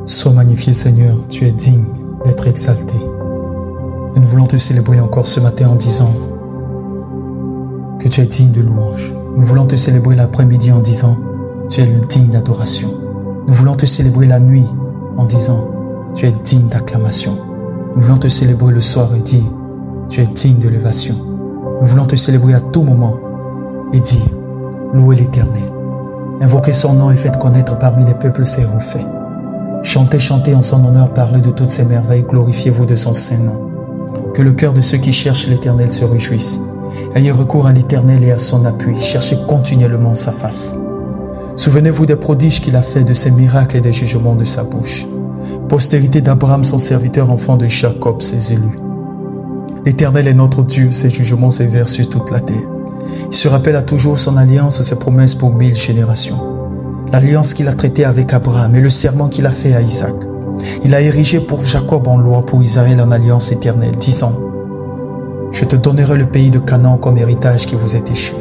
Sois magnifié Seigneur, tu es digne d'être exalté. Et nous voulons te célébrer encore ce matin en disant que tu es digne de louange. Nous voulons te célébrer l'après-midi en disant tu es digne d'adoration. Nous voulons te célébrer la nuit en disant tu es digne d'acclamation. Nous voulons te célébrer le soir et dire tu es digne de l'élévation. Nous voulons te célébrer à tout moment et dire louez l'Éternel. Invoquez son nom et faites connaître parmi les peuples ses faits. Chantez, chantez en son honneur, parlez de toutes ses merveilles, glorifiez-vous de son saint nom. Que le cœur de ceux qui cherchent l'Éternel se réjouisse. Ayez recours à l'Éternel et à son appui, cherchez continuellement sa face. Souvenez-vous des prodiges qu'il a fait, de ses miracles et des jugements de sa bouche. Postérité d'Abraham, son serviteur, enfant de Jacob, ses élus. L'Éternel est notre Dieu, ses jugements s'exercent sur toute la terre. Il se rappelle à toujours son alliance, ses promesses pour 1000 générations. L'alliance qu'il a traitée avec Abraham et le serment qu'il a fait à Isaac. Il a érigé pour Jacob en loi, pour Israël en alliance éternelle, disant « Je te donnerai le pays de Canaan comme héritage qui vous est échu. »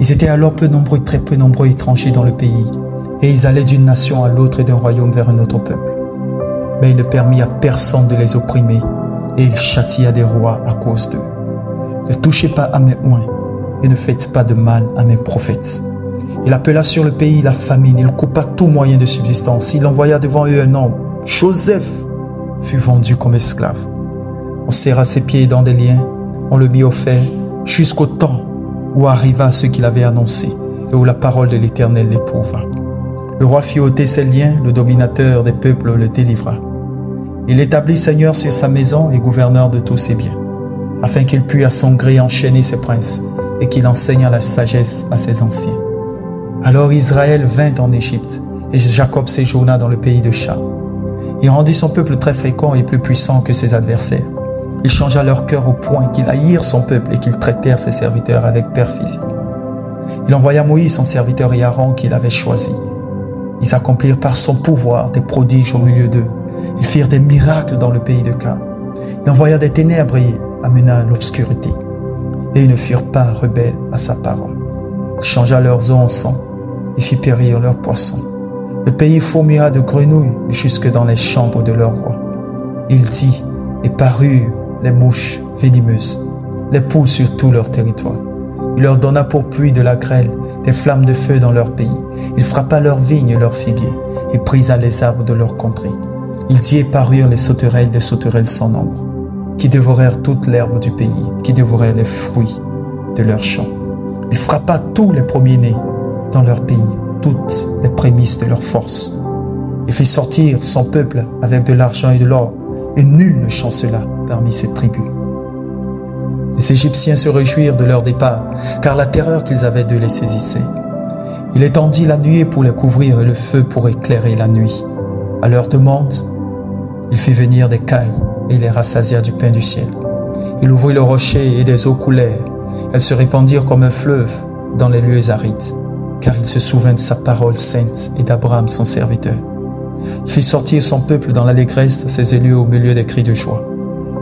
Ils étaient alors peu nombreux, très peu nombreux étrangers dans le pays, et ils allaient d'une nation à l'autre et d'un royaume vers un autre peuple. Mais il ne permit à personne de les opprimer, et il châtia des rois à cause d'eux. Ne touchez pas à mes oins, et ne faites pas de mal à mes prophètes. Il appela sur le pays la famine, il coupa tout moyen de subsistance, il envoya devant eux un homme. Joseph fut vendu comme esclave. On serra ses pieds dans des liens, on le mit au fer, jusqu'au temps où arriva ce qu'il avait annoncé et où la parole de l'Éternel l'éprouva. Le roi fit ôter ses liens, le dominateur des peuples le délivra. Il l'établit seigneur sur sa maison et gouverneur de tous ses biens, afin qu'il pût à son gré enchaîner ses princes et qu'il enseignât la sagesse à ses anciens. Alors Israël vint en Égypte, et Jacob séjourna dans le pays de Cham. Il rendit son peuple très fécond et plus puissant que ses adversaires. Il changea leur cœur au point qu'ils haïrent son peuple et qu'ils traitèrent ses serviteurs avec perfidie. Il envoya Moïse, son serviteur, et Aaron qu'il avait choisi. Ils accomplirent par son pouvoir des prodiges au milieu d'eux. Ils firent des miracles dans le pays de Canaan. Il envoya des ténèbres et amena l'obscurité. Et ils ne furent pas rebelles à sa parole. Il changea leurs eaux en sang et fit périr leurs poissons. Le pays fourmilla de grenouilles jusque dans les chambres de leur roi. Il dit, et parurent les mouches venimeuses, les poules sur tout leur territoire. Il leur donna pour pluie de la grêle, des flammes de feu dans leur pays. Il frappa leurs vignes et leurs figuiers, et brisa les arbres de leur contrée. Il dit, et parurent les sauterelles sans nombre, qui dévorèrent toute l'herbe du pays, qui dévorèrent les fruits de leurs champs. Il frappa tous les premiers-nés dans leur pays, toutes les prémices de leur force. Il fit sortir son peuple avec de l'argent et de l'or, et nul ne chancela parmi ses tribus. Les Égyptiens se réjouirent de leur départ, car la terreur qu'ils avaient d'eux les saisissait. Il étendit la nuée pour les couvrir et le feu pour éclairer la nuit. À leur demande, il fit venir des cailles et les rassasia du pain du ciel. Il ouvrit le rocher et des eaux coulèrent. Elles se répandirent comme un fleuve dans les lieux arides, car il se souvint de sa parole sainte et d'Abraham son serviteur. Il fit sortir son peuple dans l'allégresse, ses élus au milieu des cris de joie.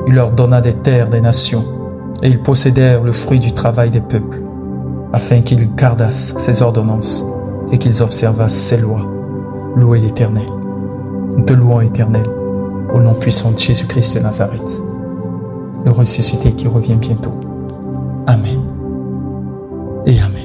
Il leur donna des terres des nations, et ils possédèrent le fruit du travail des peuples, afin qu'ils gardassent ses ordonnances et qu'ils observassent ses lois. Louez l'Éternel. Nous te louons, Éternel, au nom puissant de Jésus-Christ de Nazareth, le ressuscité qui revient bientôt. Amen et Amen.